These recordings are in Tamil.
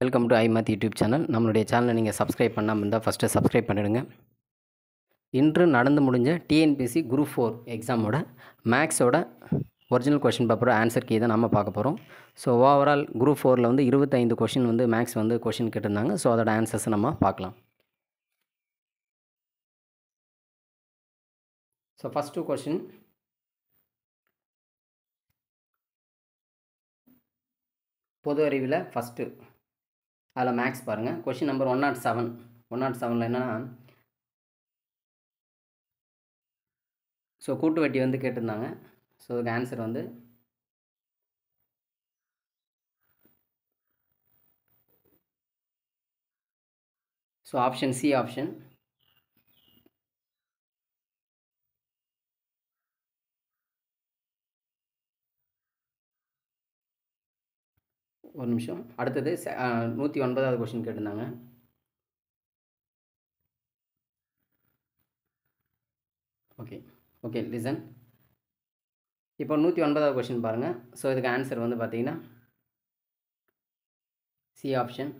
Welcome to iMath YouTube channel. நம்மளுடைய சேனலை நீங்கள் சப்ஸ்கிரைப் பண்ணாமல் இருந்தால் ஃபஸ்ட்டு சப்ஸ்கிரைப் பண்ணிடுங்க. இன்று நடந்து முடிஞ்ச டிஎன்பிஎஸ்சி குரூப் 4 எக்ஸாமோட மேக்ஸோட ஒரிஜினல் கொஷின் பேப்பரோட ஆன்சர் கீ தான் நம்ம பார்க்க போகிறோம். ஸோ ஓவரால் குரூப் 4ல் வந்து 25 கொஷின் வந்து மேக்ஸ் வந்து கொஷின் கேட்டிருந்தாங்க. ஸோ அதோட ஆன்சர்ஸை நம்ம பார்க்கலாம். ஸோ ஃபஸ்ட்டு கொஷின், பொது அறிவில் ஃபஸ்ட்டு அதில் மேக்ஸ் பாருங்கள். Question number 107. 107ல் என்னென்னா, ஸோ கூட்டு வட்டி வந்து கேட்டிருந்தாங்க. ஸோ அதுக்கு ஆன்சர் வந்து ஸோ ஆப்ஷன் சி ஆப்ஷன். ஒரு நிமிஷம். அடுத்தது 109வது கொஷின் கேட்டிருந்தாங்க. Okay listen. இப்போ 109வது கொஷின் பாருங்கள். ஸோ இதுக்கு ஆன்சர் வந்து பார்த்தீங்கன்னா சி ஆப்ஷன்.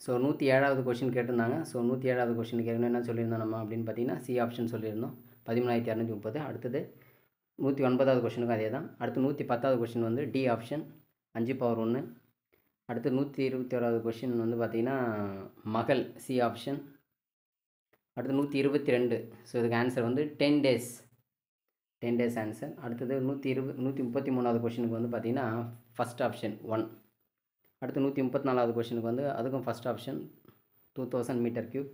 ஸோ 107வது கொஷின் கேட்டிருந்தாங்க. ஸோ 107வது கொஷினுக்கு என்ன சொல்லியிருந்தோம் நம்ம அப்படின்னு பார்த்தீங்கன்னா சி ஆப்ஷன் சொல்லியிருந்தோம், 13230. அடுத்தது 109வது கொஷினுக்கும் அதே தான். அடுத்து 110வது கொஷின் வந்து டி ஆப்ஷன், 5/1. அடுத்து 121வது கொஷின் வந்து பார்த்திங்கன்னா மகள், சி ஆப்ஷன். அடுத்து 122. ஸோ இதுக்கு ஆன்சர் வந்து 10 டேஸ் ஆன்சர். அடுத்தது 133வது கொஷினுக்கு வந்து பார்த்திங்கன்னா ஃபஸ்ட் ஆப்ஷன் 1. அடுத்து 134வது கொஷினுக்கு வந்து அதுக்கும் ஃபஸ்ட் ஆப்ஷன் 2000 மீட்டர் கியூப்.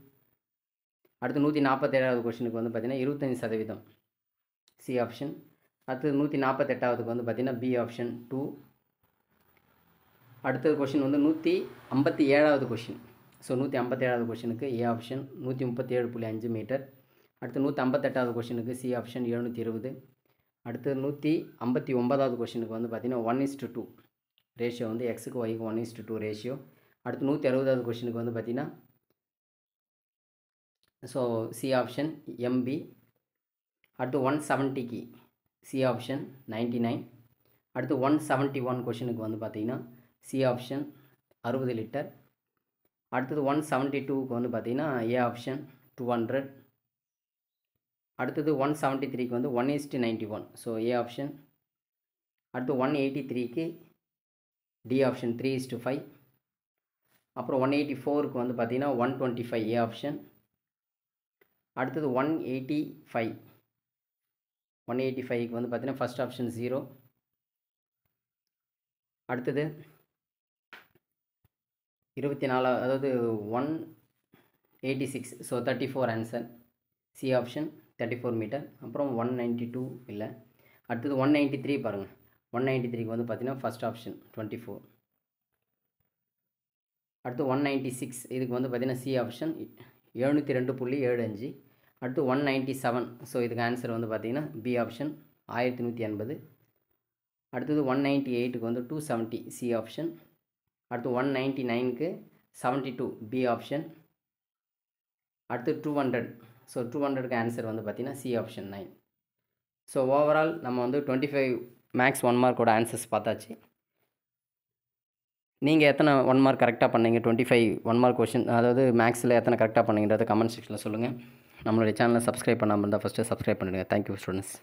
அடுத்து 147வது கொஷினுக்கு வந்து பார்த்திங்கன்னா 25% சி ஆப்ஷன். அடுத்து 148வது வந்து பார்த்திங்கன்னா பி ஆப்ஷன் 2. அடுத்தது கொஷின் வந்து 157வது கொஷின். ஸோ 157வது கொஷினுக்கு ஏ ஆப்ஷன், 137.5 மீட்டர். அடுத்து 158வது கொஷினுக்கு சி ஆப்ஷன் 720. அடுத்து 159வது கொஷினுக்கு வந்து பார்த்திங்கன்னா 1:2 ரேஷியோ வந்து எக்ஸுக்கு ஒய்க்கு 1:2 ரேஷியோ. அடுத்து 160வது கொஷினுக்கு வந்து பார்த்திங்கன்னா ஸோ சி ஆப்ஷன் எம்பி. அடுத்து 170க்கு சி ஆப்ஷன் 99. அடுத்து 171 கொஷினுக்கு வந்து பார்த்திங்கன்னா சி ஆப்ஷன் 60 லிட்டர். அடுத்தது 172க்கு வந்து பார்த்திங்கன்னா ஏ ஆப்ஷன் 200. அடுத்தது 173க்கு வந்து 1:91, ஸோ ஏ ஆப்ஷன். அடுத்து 183க்கு டி ஆப்ஷன் 3:5. அப்புறம் 184க்கு வந்து பார்த்திங்கன்னா 125 ஏ ஆப்ஷன். அடுத்தது 185க்கு வந்து பார்த்திங்கன்னா ஃபஸ்ட் ஆப்ஷன் 0. அடுத்தது 24, அதாவது 186, so 34 answer, C option 34 metre. அப்புறம் 192 இல்லை. அடுத்தது 193 பாருங்கள். 193க்கு வந்து பார்த்திங்கன்னா ஃபஸ்ட் ஆப்ஷன் 24. அடுத்து 196, இதுக்கு வந்து பார்த்திங்கன்னா சி ஆப்ஷன் 702.75. அடுத்து 197, ஸோ இதுக்கு ஆன்சர் வந்து பார்த்திங்கன்னா பி ஆப்ஷன் 1180. அடுத்தது 198க்கு வந்து 270 சி ஆப்ஷன். அடுத்து 199க்கு 72 பி ஆப்ஷன். அடுத்து 200, ஸோ 200க்கு ஆன்சர் வந்து பார்த்திங்கன்னா சி ஆப்ஷன் 9. ஸோ ஓவரால் நம்ம வந்து 25 மேக்ஸ் 1 மார்க்கோட ஆன்சர்ஸ் பார்த்தாச்சு. நீங்கள் எத்தனை 1 மார்க் கரெக்டாக பண்ணீங்க, 25 1 மார்க் கொஷின், அதாவது மேக்ஸில் எத்தனை கரெக்டாக பண்ணீங்கன்றதை கமெண்ட் செக்ஷனில் சொல்லுங்கள். நம்மளுடைய சேனலை சப்ஸ்கிரைப் பண்ணாமல் இருந்தால் ஃபஸ்ட்டு சப்ஸ்கிரைப் பண்ணிடுங்க. Thank you students.